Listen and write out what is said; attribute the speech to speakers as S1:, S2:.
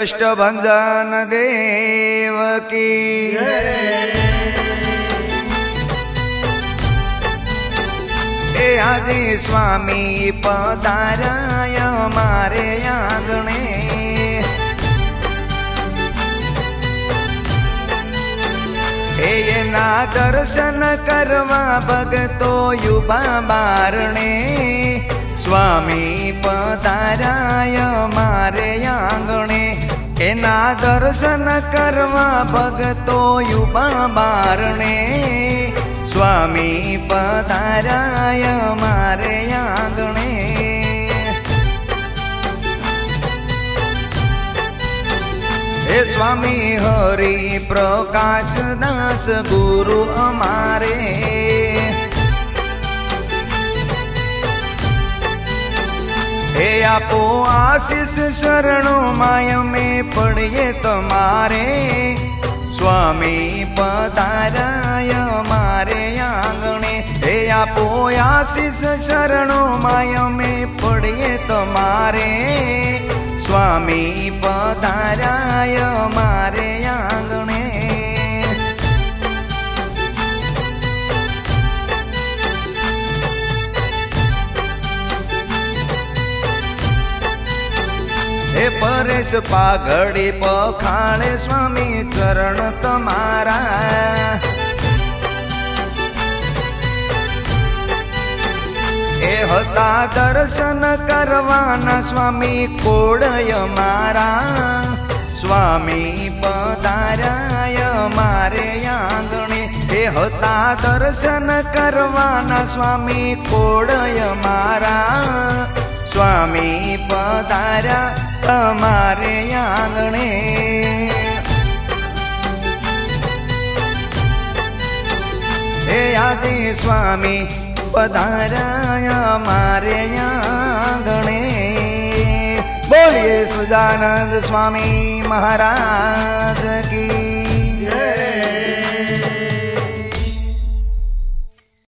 S1: अष्टभंजन देव की ए आदि स्वामी पधाराय मारे आंगणे एना दर्शन करवा भगतो युवा बारणे स्वामी पधाराय मारे आंगणे एना दर्शन करवा भगतो युवा बारणे स्वामी पधाराय मारे आंगणे हे स्वामी हरि प्रकाश दास गुरु अमारे हे आपो आशीष शरणों माय में पड़िए तुम्हारे स्वामी पधाराय मारे आंगणे हे आपो आशीष शरणों माय में पड़िए तुम्हारे स्वामी पधाराय मारे आंगणे हे परेश पाघड़ी पखाड़े स्वामी चरण तमारा ए होता दर्शन करवाना स्वामी कोड़य मारा स्वामी पधाराय मारे आंगणे ए होता दर्शन करवाना स्वामी कोड़य मारा स्वामी पधारा हमारे आंगणे हे आदि स्वामी पधाराय हमारे आंगणे बोलिए सुजानंद स्वामी महाराज की।